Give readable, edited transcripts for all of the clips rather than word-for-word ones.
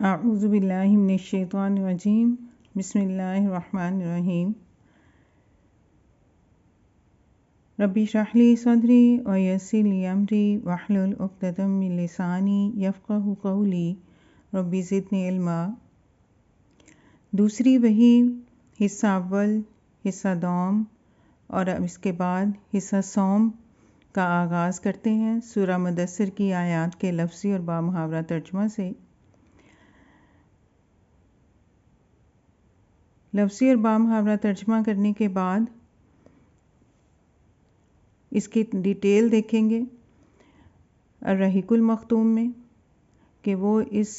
اعوذ باللہ من الشیطان الرجیم بسم اللہ الرحمن الرحیم ربی اشرح لی صدری ویسر لی امری واحلل عقدۃ من لسانی یفقہوا قولی ربی زدنی علما۔ دوسری وحی حصہ اول، حصہ دوم اور اب اس کے بعد حصہ سوم کا آغاز کرتے ہیں سورہ مدثر کی آیات کے لفظی اور بامحاورہ ترجمہ سے۔ لفظی اور بامحاورہ ترجمہ کرنے کے بعد اس کی ڈیٹیل دیکھیں گے الرحیق المختوم میں کہ وہ اس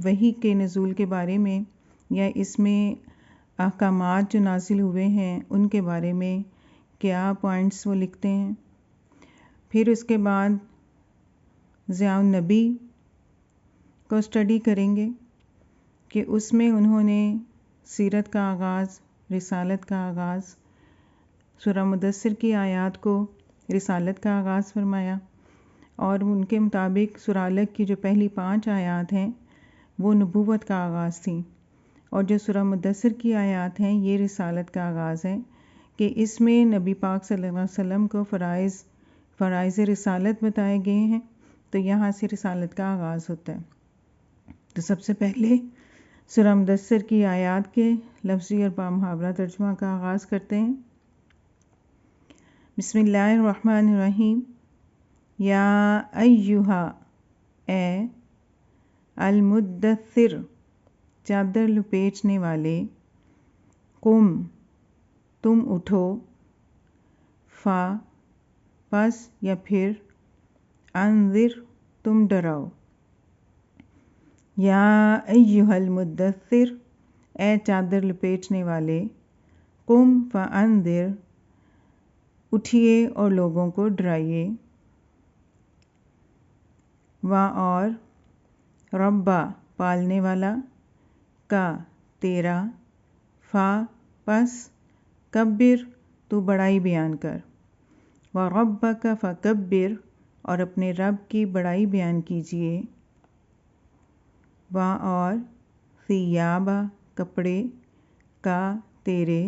وحی کے نزول کے بارے میں یا اس میں احکامات جو نازل ہوئے ہیں ان کے بارے میں کیا پوائنٹس وہ لکھتے ہیں۔ پھر اس کے بعد ضیاء النبی کو اسٹڈی کریں گے کہ اس میں انہوں نے سیرت کا آغاز، رسالت کا آغاز، سورہ مدثر کی آیات کو رسالت کا آغاز فرمایا اور ان کے مطابق سورہ علق کی جو پہلی 5 آیات ہیں وہ نبوت کا آغاز تھیں، اور جو سورہ مدثر کی آیات ہیں یہ رسالت کا آغاز ہے کہ اس میں نبی پاک صلی اللہ علیہ وسلم کو فرائض رسالت بتائے گئے ہیں، تو یہاں سے رسالت کا آغاز ہوتا ہے۔ تو سب سے پہلے سورہ مدثر کی آیات کے لفظی اور بامحاورہ ترجمہ کا آغاز کرتے ہیں۔ بسم اللہ الرحمن الرحیم۔ یا ایہا، اے المدثر، چادر لپیٹنے والے، قم، تم اٹھو، فا، پس یا پھر، انذر، تم ڈراؤ۔ یا ایہا المدثر، اے چادر لپیٹنے والے، قم فانذر، اٹھیے اور لوگوں کو ڈرائیے، اور ربا، پالنے والا، کا، تیرا، فا، پس، کبر، تو بڑائی بیان کر، وربک فکبر، اور اپنے رب کی بڑائی بیان کیجیے، اور ثیابا، کپڑے، کا، تیرے،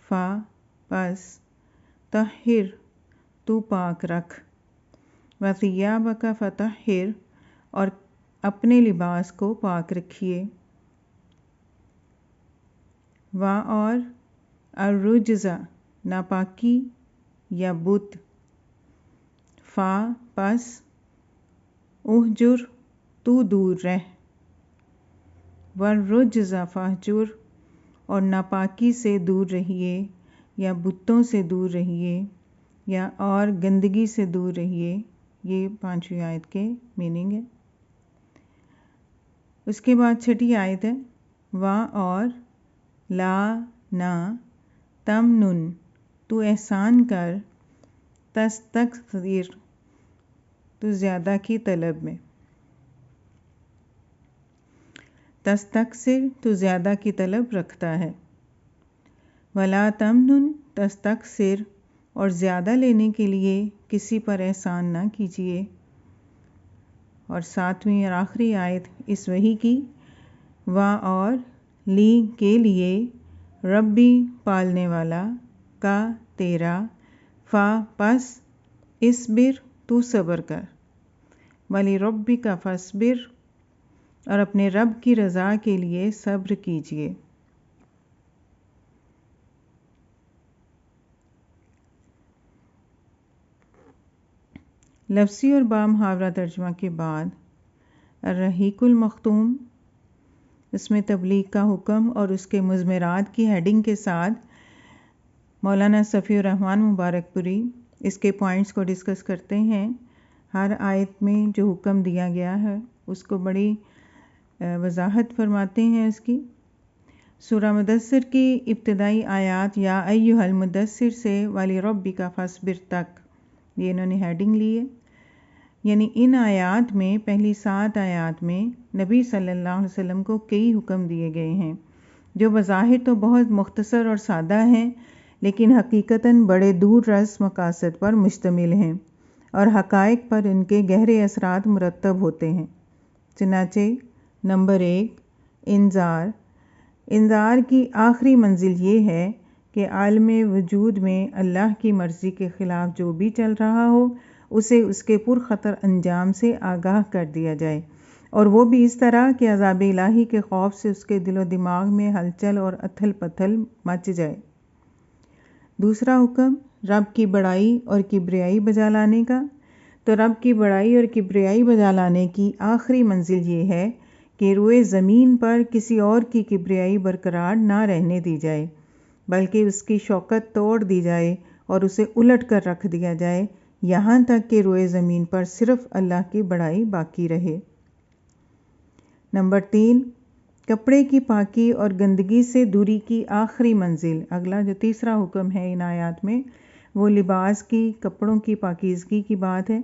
فا، پس، طہر، تو پاک رکھ، وثیابک فطہر، اور اپنے لباس کو پاک رکھیے، اور الرجز، ناپاکی یا بت، فا، پس، اہجر، تو دور رہ، والرجز فاہجر، اور ناپاکی سے دور رہیے یا بتوں سے دور رہیے یا اور گندگی سے دور رہیے۔ یہ 5ویں آیت کے میننگ ہے۔ اس کے بعد 6 آیت ہے، اور لا، نہ، تمنن، تو احسان کر، تستکثر، تو زیادہ کی طلب میں، تستکثر، تو زیادہ کی طلب رکھتا ہے، ولا تمنن تستکثر، اور زیادہ لینے کے لیے کسی پر احسان نہ کیجیے۔ اور 7ویں اور آخری آیت اس وحی کی، اور لی، کے لیے، ربی، پالنے والا، کا، تیرا، فا، پس، اصبر، تو صبر کر، ولربک فاصبر، اور اپنے رب کی رضا کے لیے صبر کیجیے۔ لفظی اور بامحاورہ ترجمہ کے بعد الرحیق المختوم، اس میں تبلیغ کا حکم اور اس کے مضمرات کی ہیڈنگ کے ساتھ مولانا صفی الرحمن مبارک پوری اس کے پوائنٹس کو ڈسکس کرتے ہیں۔ ہر آیت میں جو حکم دیا گیا ہے اس کو بڑی وضاحت فرماتے ہیں اس کی۔ سورہ مدثر کی ابتدائی آیات یا ایھا المدثر سے وَلِرَبِّکَ فَاصْبِرْ تک، یہ انہوں نے ہیڈنگ لی ہے، یعنی ان آیات میں پہلی 7 آیات میں نبی صلی اللہ علیہ وسلم کو کئی حکم دیے گئے ہیں جو بظاہر تو بہت مختصر اور سادہ ہیں، لیکن حقیقتاً بڑے دور رس مقاصد پر مشتمل ہیں اور حقائق پر ان کے گہرے اثرات مرتب ہوتے ہیں۔ چنانچہ نمبر 1، انذار۔ انذار کی آخری منزل یہ ہے کہ عالم وجود میں اللہ کی مرضی کے خلاف جو بھی چل رہا ہو اسے اس کے پرخطر انجام سے آگاہ کر دیا جائے، اور وہ بھی اس طرح کہ عذاب الہی کے خوف سے اس کے دل و دماغ میں ہلچل اور اتھل پتھل مچ جائے۔ دوسرا حکم رب کی بڑائی اور کبریائی بجا لانے کا۔ تو رب کی بڑائی اور کبریائی بجا لانے کی آخری منزل یہ ہے کہ روئے زمین پر کسی اور کی کبریائی برقرار نہ رہنے دی جائے، بلکہ اس کی شوکت توڑ دی جائے اور اسے الٹ کر رکھ دیا جائے، یہاں تک کہ روئے زمین پر صرف اللہ کی بڑائی باقی رہے۔ نمبر 3، کپڑے کی پاکی اور گندگی سے دوری کی آخری منزل۔ اگلا جو تیسرا حکم ہے ان آیات میں وہ لباس کی، کپڑوں کی پاکیزگی کی بات ہے۔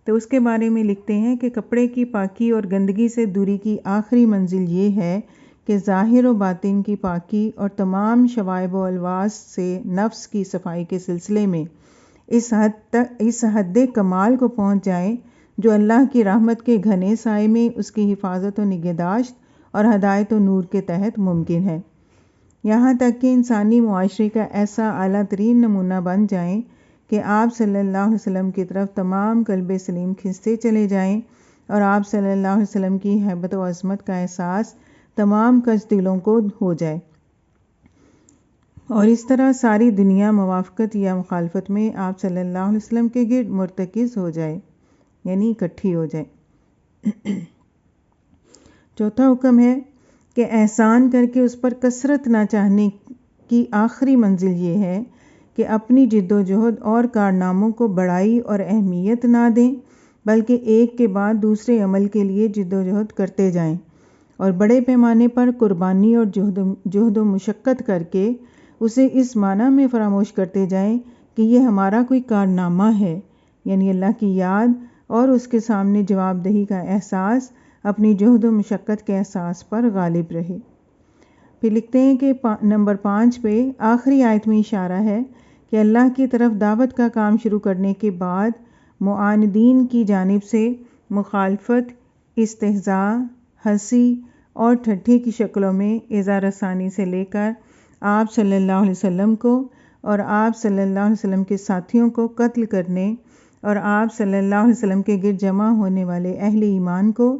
تو اس کے بارے میں لکھتے ہیں کہ کپڑے کی پاکی اور گندگی سے دوری کی آخری منزل یہ ہے کہ ظاہر و باطن کی پاکی اور تمام شوائب و الواس سے نفس کی صفائی کے سلسلے میں اس حد کمال کو پہنچ جائیں جو اللہ کی رحمت کے گھنے سائے میں اس کی حفاظت و نگہداشت اور ہدایت و نور کے تحت ممکن ہے، یہاں تک کہ انسانی معاشرے کا ایسا اعلیٰ ترین نمونہ بن جائیں کہ آپ صلی اللہ علیہ وسلم کی طرف تمام قلب سلیم کھنچتے چلے جائیں اور آپ صلی اللہ علیہ وسلم کی ہیبت و عظمت کا احساس تمام کش دلوں کو ہو جائے، اور اس طرح ساری دنیا موافقت یا مخالفت میں آپ صلی اللہ علیہ وسلم کے گرد مرتکز ہو جائے، یعنی اکٹھی ہو جائے۔ چوتھا حکم ہے کہ احسان کر کے اس پر کثرت نہ چاہنے کی آخری منزل یہ ہے کہ اپنی جد و جہد اور کارناموں کو بڑائی اور اہمیت نہ دیں، بلکہ ایک کے بعد دوسرے عمل کے لیے جد و جہد کرتے جائیں، اور بڑے پیمانے پر قربانی اور جہد و مشقت کر کے اسے اس معنی میں فراموش کرتے جائیں کہ یہ ہمارا کوئی کارنامہ ہے، یعنی اللہ کی یاد اور اس کے سامنے جواب دہی کا احساس اپنی جہد و مشقت کے احساس پر غالب رہے۔ پھر لکھتے ہیں کہ نمبر 5 پہ آخری آیت میں اشارہ ہے کہ اللہ کی طرف دعوت کا کام شروع کرنے کے بعد معاندین کی جانب سے مخالفت، استہزاء، ہنسی اور ٹھٹھے کی شکلوں میں ایذا رسانی سے لے کر آپ صلی اللہ علیہ وسلم کو اور آپ صلی اللہ علیہ وسلم کے ساتھیوں کو قتل کرنے اور آپ صلی اللہ علیہ وسلم کے گرد جمع ہونے والے اہل ایمان کو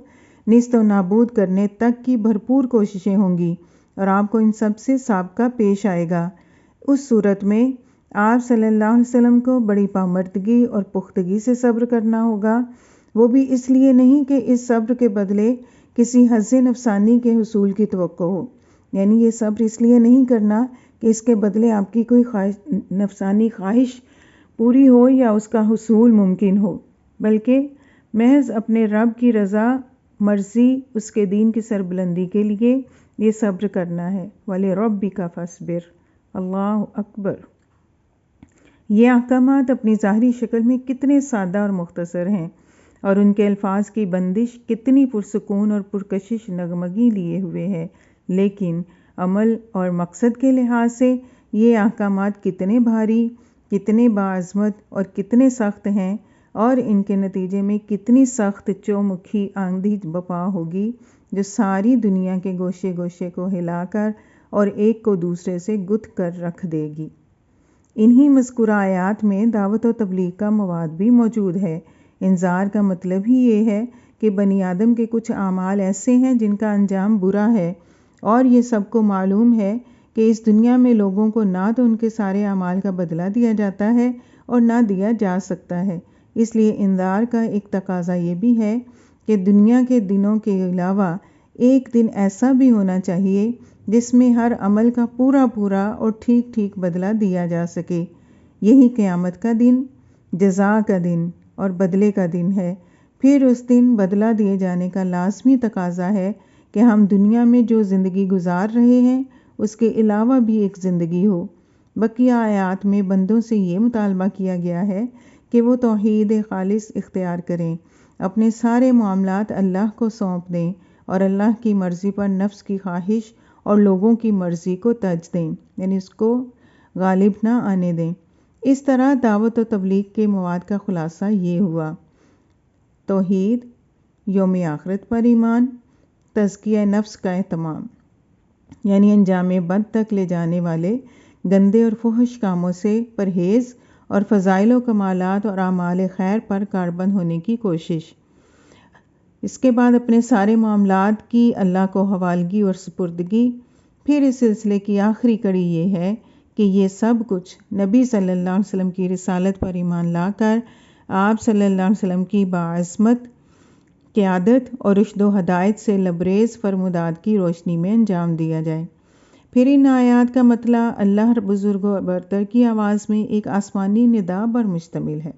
نیست و نابود کرنے تک کی بھرپور کوششیں ہوں گی، اور آپ کو ان سب سے سابقہ پیش آئے گا۔ اس صورت میں آپ صلی اللہ علیہ وسلم کو بڑی پامردگی اور پختگی سے صبر کرنا ہوگا، وہ بھی اس لیے نہیں کہ اس صبر کے بدلے کسی حظ نفسانی کے حصول کی توقع ہو، یعنی یہ صبر اس لیے نہیں کرنا کہ اس کے بدلے آپ کی کوئی نفسانی خواہش پوری ہو یا اس کا حصول ممکن ہو، بلکہ محض اپنے رب کی رضا مرضی، اس کے دین کی سربلندی کے لیے یہ صبر کرنا ہے۔ وَلِرَبِّكَ فَاصْبِرْ۔ اللہ اکبر۔ یہ احکامات اپنی ظاہری شکل میں کتنے سادہ اور مختصر ہیں، اور ان کے الفاظ کی بندش کتنی پرسکون اور پرکشش نغمگی لیے ہوئے ہے، لیکن عمل اور مقصد کے لحاظ سے یہ احکامات کتنے بھاری، کتنے باعظمت اور کتنے سخت ہیں، اور ان کے نتیجے میں کتنی سخت چومکھی آندھی بپا ہوگی جو ساری دنیا کے گوشے گوشے کو ہلا کر اور ایک کو دوسرے سے گتھ کر رکھ دے گی۔ انہی مذکورہ آیات میں دعوت و تبلیغ کا مواد بھی موجود ہے۔ انذار کا مطلب ہی یہ ہے کہ بنی آدم کے کچھ اعمال ایسے ہیں جن کا انجام برا ہے، اور یہ سب کو معلوم ہے کہ اس دنیا میں لوگوں کو نہ تو ان کے سارے اعمال کا بدلہ دیا جاتا ہے اور نہ دیا جا سکتا ہے، اس لیے انذار کا ایک تقاضا یہ بھی ہے کہ دنیا کے دنوں کے علاوہ ایک دن ایسا بھی ہونا چاہیے جس میں ہر عمل کا پورا اور ٹھیک ٹھیک بدلہ دیا جا سکے۔ یہی قیامت کا دن، جزا کا دن اور بدلے کا دن ہے۔ پھر اس دن بدلہ دیے جانے کا لازمی تقاضا ہے کہ ہم دنیا میں جو زندگی گزار رہے ہیں اس کے علاوہ بھی ایک زندگی ہو۔ بقیہ آیات میں بندوں سے یہ مطالبہ کیا گیا ہے کہ وہ توحید خالص اختیار کریں، اپنے سارے معاملات اللہ کو سونپ دیں اور اللہ کی مرضی پر نفس کی خواہش اور لوگوں کی مرضی کو ترجیح دیں، یعنی اس کو غالب نہ آنے دیں۔ اس طرح دعوت و تبلیغ کے مواد کا خلاصہ یہ ہوا: توحید، یوم آخرت پر ایمان، تزکیہ نفس کا اہتمام، یعنی انجام بد تک لے جانے والے گندے اور فحش کاموں سے پرہیز اور فضائل و کمالات اور اعمال خیر پر کاربند ہونے کی کوشش۔ اس کے بعد اپنے سارے معاملات کی اللہ کو حوالگی اور سپردگی۔ پھر اس سلسلے کی آخری کڑی یہ ہے کہ یہ سب کچھ نبی صلی اللہ علیہ وسلم کی رسالت پر ایمان لا کر آپ صلی اللہ علیہ وسلم کی باعظمت قیادت اور رشد و ہدایت سے لبریز فرمودات کی روشنی میں انجام دیا جائے۔ پھر ان آیات کا مطلع اللہ بزرگ و برتر کی آواز میں ایک آسمانی ندا پر مشتمل ہے،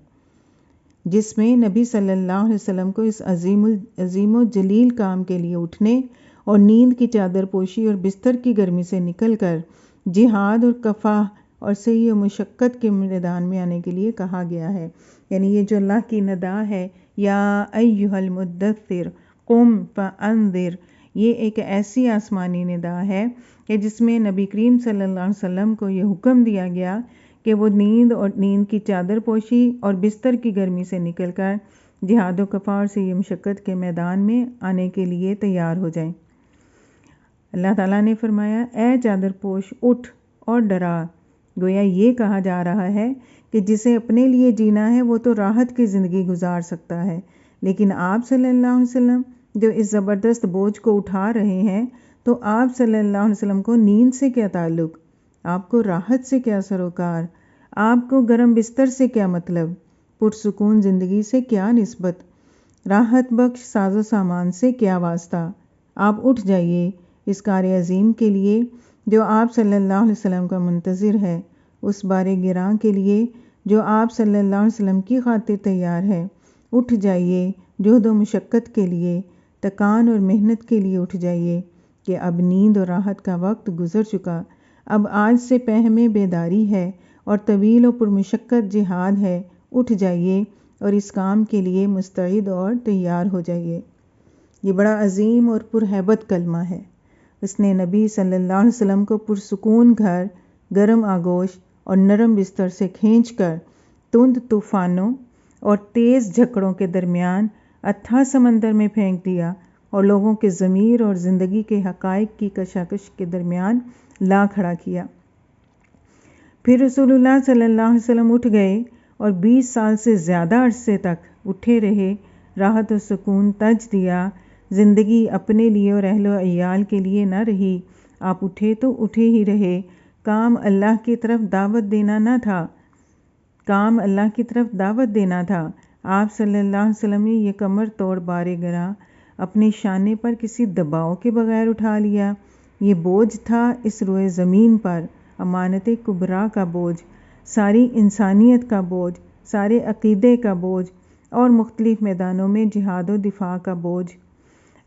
جس میں نبی صلی اللہ علیہ وسلم کو اس عظیم و جلیل کام کے لیے اٹھنے اور نیند کی چادر پوشی اور بستر کی گرمی سے نکل کر جہاد اور کفاح اور سعی و مشقت کے میدان میں آنے کے لیے کہا گیا ہے۔ یعنی یہ جو اللہ کی ندا ہے، یا ایھا المدثر قم فانذر، یہ ایک ایسی آسمانی ندا ہے کہ جس میں نبی کریم صلی اللہ علیہ وسلم کو یہ حکم دیا گیا کہ وہ نیند کی چادر پوشی اور بستر کی گرمی سے نکل کر جہاد و کفاح اور سعی و مشقت کے میدان میں آنے کے لیے تیار ہو جائیں۔ اللہ تعالیٰ نے فرمایا، اے چادر پوش اٹھ اور ڈرا۔ گویا یہ کہا جا رہا ہے کہ جسے اپنے لیے جینا ہے وہ تو راحت کی زندگی گزار سکتا ہے، لیکن آپ صلی اللہ علیہ وسلم جو اس زبردست بوجھ کو اٹھا رہے ہیں، تو آپ صلی اللہ علیہ وسلم کو نیند سے کیا تعلق، آپ کو راحت سے کیا سروکار، آپ کو گرم بستر سے کیا مطلب، پرسکون زندگی سے کیا نسبت، راحت بخش ساز و سامان سے کیا واسطہ۔ آپ اٹھ جائیے اس کار عظیم کے لیے جو آپ صلی اللہ علیہ وسلم کا منتظر ہے، اس بار گراں کے لیے جو آپ صلی اللہ علیہ وسلم کی خاطر تیار ہے۔ اٹھ جائیے جہد و مشقت کے لیے، تکان اور محنت کے لیے اٹھ جائیے کہ اب نیند اور راحت کا وقت گزر چکا، اب آج سے پہم بیداری ہے اور طویل و پرمشقت جہاد ہے۔ اٹھ جائیے اور اس کام کے لیے مستعد اور تیار ہو جائیے۔ یہ بڑا عظیم اور پرہیبت کلمہ ہے۔ اس نے نبی صلی اللہ علیہ وسلم کو پرسکون گھر، گرم آغوش اور نرم بستر سے کھینچ کر تند طوفانوں اور تیز جھکڑوں کے درمیان اتھاہ سمندر میں پھینک دیا اور لوگوں کے ضمیر اور زندگی کے حقائق کی کشاکش کے درمیان لا کھڑا کیا۔ پھر رسول اللہ صلی اللہ علیہ وسلم اٹھ گئے اور 20 سال سے زیادہ عرصے تک اٹھے رہے، راحت و سکون تج دیا۔ زندگی اپنے لیے اور اہل و عیال کے لیے نہ رہی، آپ اٹھے تو اٹھے ہی رہے۔ کام اللہ کی طرف دعوت دینا نہ تھا، کام اللہ کی طرف دعوت دینا تھا۔ آپ صلی اللہ علیہ وسلم نے یہ کمر توڑ بار گراں اپنے شانے پر کسی دباؤ کے بغیر اٹھا لیا۔ یہ بوجھ تھا اس روئے زمین پر امانت کبریٰ کا بوجھ، ساری انسانیت کا بوجھ، سارے عقیدے کا بوجھ اور مختلف میدانوں میں جہاد و دفاع کا بوجھ۔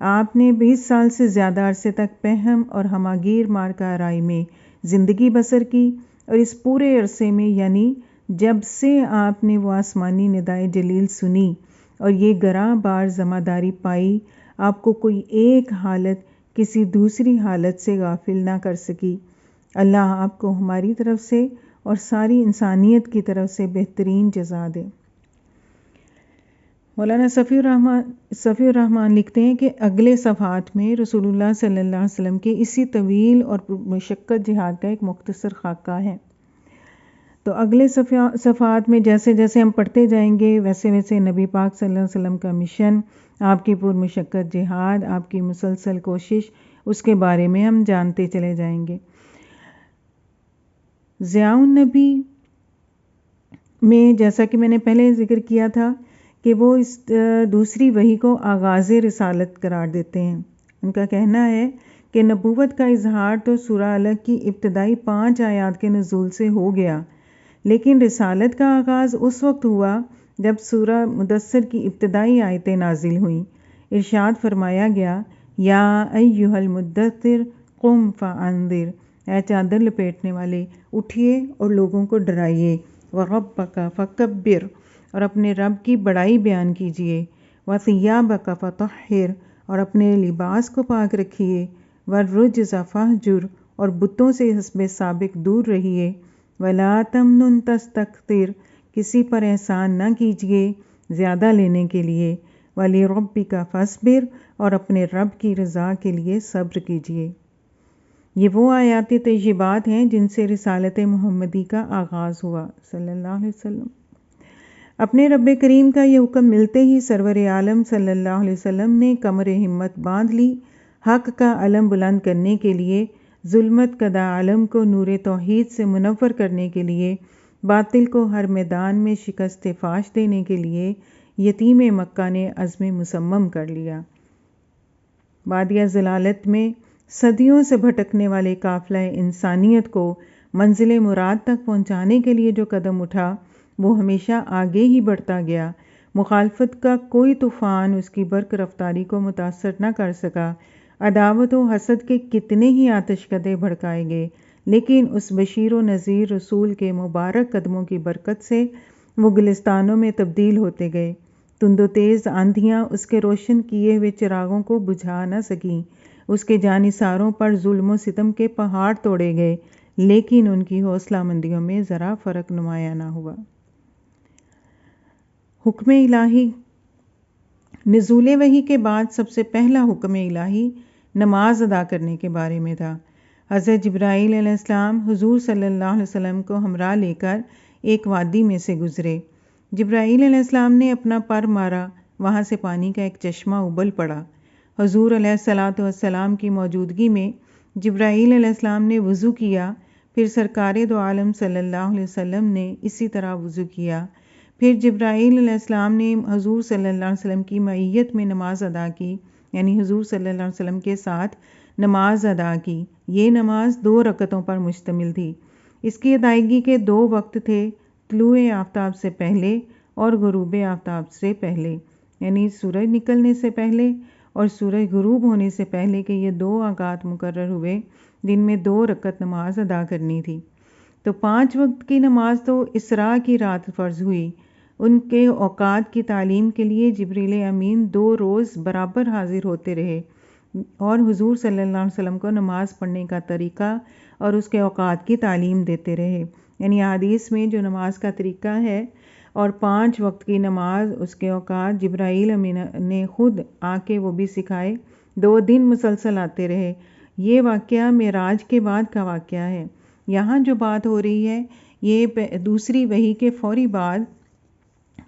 آپ نے 20 سال سے زیادہ عرصے تک پہم اور ہماگیر معرکہ آرائی میں زندگی بسر کی، اور اس پورے عرصے میں یعنی جب سے آپ نے وہ آسمانی ندائے جلیل سنی اور یہ گراں بار ذمہ داری پائی، آپ کو کوئی ایک حالت کسی دوسری حالت سے غافل نہ کر سکی۔ اللہ آپ کو ہماری طرف سے اور ساری انسانیت کی طرف سے بہترین جزا دے۔ مولانا صفی الرحمن لکھتے ہیں کہ اگلے صفحات میں رسول اللہ صلی اللہ علیہ وسلم کے اسی طویل اور مشقت جہاد کا ایک مختصر خاکہ ہے۔ تو اگلے صفحات میں جیسے جیسے ہم پڑھتے جائیں گے ویسے ویسے نبی پاک صلی اللہ علیہ وسلم کا مشن، آپ کی پرمشقت جہاد، آپ کی مسلسل کوشش، اس کے بارے میں ہم جانتے چلے جائیں گے۔ ضیاء النبی میں جیسا کہ میں نے پہلے ذکر کیا تھا کہ وہ اس دوسری وحی کو آغاز رسالت قرار دیتے ہیں۔ ان کا کہنا ہے کہ نبوت کا اظہار تو سورہ علق کی ابتدائی 5 آیات کے نزول سے ہو گیا، لیکن رسالت کا آغاز اس وقت ہوا جب سورہ مدثر کی ابتدائی آیتیں نازل ہوئیں۔ ارشاد فرمایا گیا، یا ایھا المدثر قم فانذر، اے چادر لپیٹنے والے اٹھیے اور لوگوں کو ڈرائیے، وربک فکبر، اور اپنے رب کی بڑائی بیان کیجیے، وثیابک فطہر، اور اپنے لباس کو پاک رکھیے، والرجز فاہجر، اور بتوں سے حسب سابق دور رہیے، ولا تمنن تستکثر، کسی پر احسان نہ کیجیے زیادہ لینے کے لیے، وَلِرَبِّكَ فَاصْبِرْ، اور اپنے رب کی رضا کے لیے صبر کیجیے۔ یہ وہ آیات طیبات ہیں جن سے رسالت محمدی کا آغاز ہوا صلی اللہ علیہ وسلم۔ اپنے رب کریم کا یہ حکم ملتے ہی سرور عالم صلی اللہ علیہ وسلم نے کمر ہمت باندھ لی، حق کا علم بلند کرنے کے لیے، ظلمت کدہ عالم کو نور توحید سے منور کرنے کے لیے، باطل کو ہر میدان میں شکست فاش دینے کے لیے یتیم مکہ نے عزم مصمم کر لیا۔ بادیہ ضلالت میں صدیوں سے بھٹکنے والے قافلہ انسانیت کو منزل مراد تک پہنچانے کے لیے جو قدم اٹھا وہ ہمیشہ آگے ہی بڑھتا گیا۔ مخالفت کا کوئی طوفان اس کی برق رفتاری کو متاثر نہ کر سکا۔ عداوت و حسد کے کتنے ہی آتش کدے بھڑکائے گئے، لیکن اس بشیر و نذیر رسول کے مبارک قدموں کی برکت سے وہ گلستانوں میں تبدیل ہوتے گئے۔ تند و تیز آندھیاں اس کے روشن کیے ہوئے چراغوں کو بجھا نہ سکیں، اس کے جانثاروں پر ظلم و ستم کے پہاڑ توڑے گئے، لیکن ان کی حوصلہ مندیوں میں ذرا فرق نمایاں نہ ہوا۔ حکم الہی۔ نزول وحی کے بعد سب سے پہلا حکم الہی نماز ادا کرنے کے بارے میں تھا۔ حضرت جبرائیل علیہ السلام حضور صلی اللہ علیہ وسلم کو ہمراہ لے کر ایک وادی میں سے گزرے۔ جبرائیل علیہ السلام نے اپنا پر مارا، وہاں سے پانی کا ایک چشمہ ابل پڑا۔ حضور علیہ الصلاۃ والسلام کی موجودگی میں جبرائیل علیہ السلام نے وضو کیا، پھر سرکار دو عالم صلی اللہ علیہ وسلم نے اسی طرح وضو کیا، پھر جبرائیل علیہ السلام نے حضور صلی اللہ علیہ وسلم کی معیت میں نماز ادا کی، یعنی حضور صلی اللہ علیہ وسلم کے ساتھ نماز ادا کی۔ یہ نماز 2 رکعتوں پر مشتمل تھی۔ اس کی ادائیگی کے 2 وقت تھے، طلوع آفتاب سے پہلے اور غروب آفتاب سے پہلے، یعنی سورج نکلنے سے پہلے اور سورج غروب ہونے سے پہلے کے یہ 2 اوقات مقرر ہوئے جن میں 2 رکعت نماز ادا کرنی تھی۔ تو 5 وقت کی نماز تو اسراء کی رات فرض ہوئی۔ ان کے اوقات کی تعلیم کے لیے جبریل امین 2 روز برابر حاضر ہوتے رہے اور حضور صلی اللہ علیہ وسلم کو نماز پڑھنے کا طریقہ اور اس کے اوقات کی تعلیم دیتے رہے، یعنی حدیث میں جو نماز کا طریقہ ہے اور 5 وقت کی نماز اس کے اوقات جبرائیل امین نے خود آ کے وہ بھی سکھائے، 2 دن مسلسل آتے رہے۔ یہ واقعہ معراج کے بعد کا واقعہ ہے۔ یہاں جو بات ہو رہی ہے یہ دوسری وحی کے فوری بعد،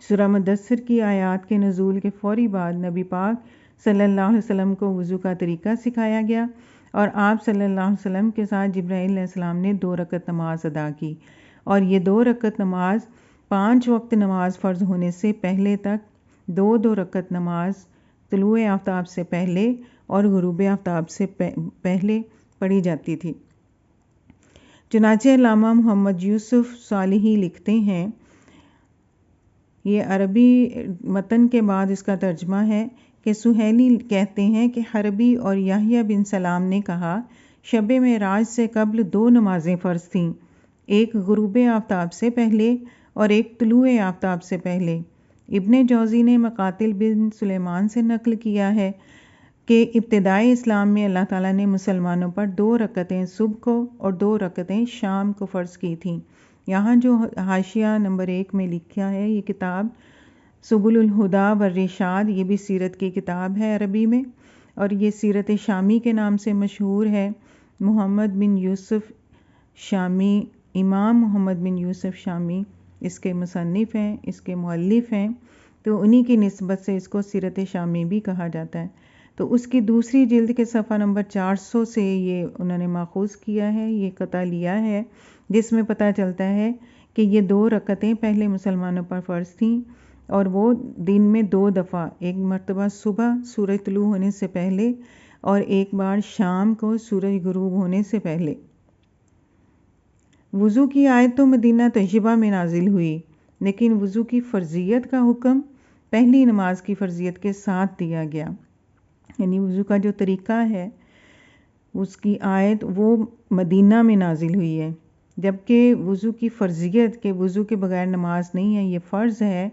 سورہ مدثر کی آیات کے نزول کے فوری بعد نبی پاک صلی اللہ علیہ وسلم کو وضو کا طریقہ سکھایا گیا اور آپ صلی اللہ علیہ وسلم کے ساتھ جبرائیل علیہ السلام نے 2 رکعت نماز ادا کی، اور یہ 2 رکعت نماز 5 وقت نماز فرض ہونے سے پہلے تک 2 رکعت نماز طلوع آفتاب سے پہلے اور غروب آفتاب سے پہلے پڑھی جاتی تھی۔ چنانچہ علامہ محمد یوسف صالحی لکھتے ہیں، یہ عربی متن کے بعد اس کا ترجمہ ہے کہ سہیلی کہتے ہیں کہ حربی اور یحییٰ بن سلام نے کہا شب معراج سے قبل 2 نمازیں فرض تھیں، ایک غروب آفتاب سے پہلے اور ایک طلوع آفتاب سے پہلے۔ ابن جوزی نے مقاتل بن سلیمان سے نقل کیا ہے کہ ابتدائی اسلام میں اللہ تعالیٰ نے مسلمانوں پر 2 رکعتیں صبح کو اور 2 رکعتیں شام کو فرض کی تھیں۔ یہاں جو حاشیہ نمبر 1 میں لکھا ہے، یہ کتاب سبل الہدا والرشاد، یہ بھی سیرت کی کتاب ہے عربی میں، اور یہ سیرت شامی کے نام سے مشہور ہے۔ محمد بن یوسف شامی، امام محمد بن یوسف شامی اس کے مصنف ہیں، اس کے مؤلف ہیں، تو انہی کی نسبت سے اس کو سیرت شامی بھی کہا جاتا ہے۔ تو اس کی دوسری جلد کے صفحہ نمبر 400 سے یہ انہوں نے ماخوذ کیا ہے، یہ قطع لیا ہے، جس میں پتہ چلتا ہے کہ یہ 2 رکعتیں پہلے مسلمانوں پر فرض تھیں اور وہ دن میں 2 دفعہ، ایک مرتبہ صبح سورج طلوع ہونے سے پہلے اور ایک بار شام کو سورج غروب ہونے سے پہلے۔ وضو کی آیت تو مدینہ طیبہ میں نازل ہوئی، لیکن وضو کی فرضیت کا حکم پہلی نماز کی فرضیت کے ساتھ دیا گیا، یعنی وضو کا جو طریقہ ہے اس کی آیت وہ مدینہ میں نازل ہوئی ہے، جبکہ وضو کی فرضیت کہ وضو کے بغیر نماز نہیں ہے، یہ فرض ہے،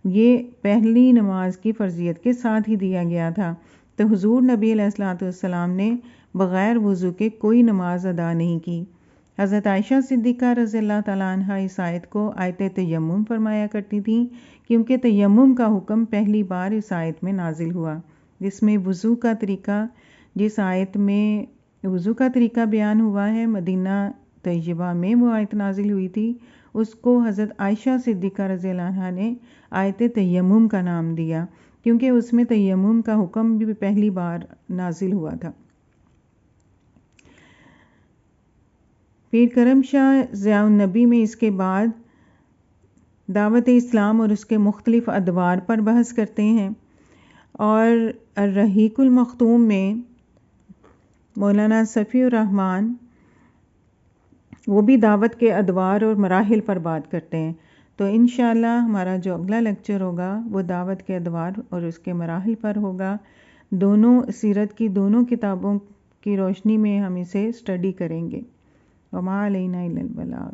یہ پہلی نماز کی فرضیت کے ساتھ ہی دیا گیا تھا۔ تو حضور نبی علیہ الصلوۃ والسلام نے بغیر وضو کے کوئی نماز ادا نہیں کی۔ حضرت عائشہ صدیقہ رضی اللہ تعالیٰ عنہ اس آیت کو آیت تیمم فرمایا کرتی تھیں، کیونکہ تیمم کا حکم پہلی بار اس آیت میں نازل ہوا، جس میں وضو کا طریقہ، جس آیت میں وضو کا طریقہ بیان ہوا ہے، مدینہ طیبہ میں وہ آیت نازل ہوئی تھی، اس کو حضرت عائشہ صدیقہ رضی اللہ عنہ نے آیت تیمم کا نام دیا، کیونکہ اس میں تیمم کا حکم بھی پہلی بار نازل ہوا تھا۔ پیر کرم شاہ ضیاء النبی میں اس کے بعد دعوت اسلام اور اس کے مختلف ادوار پر بحث کرتے ہیں، اور الرحیق المختوم میں مولانا صفی الرحمن وہ بھی دعوت کے ادوار اور مراحل پر بات کرتے ہیں۔ تو انشاءاللہ ہمارا جو اگلا لیکچر ہوگا وہ دعوت کے ادوار اور اس کے مراحل پر ہوگا۔ دونوں سیرت کی دونوں کتابوں کی روشنی میں ہم اسے اسٹڈی کریں گے۔ وما علینا الا البلاغ۔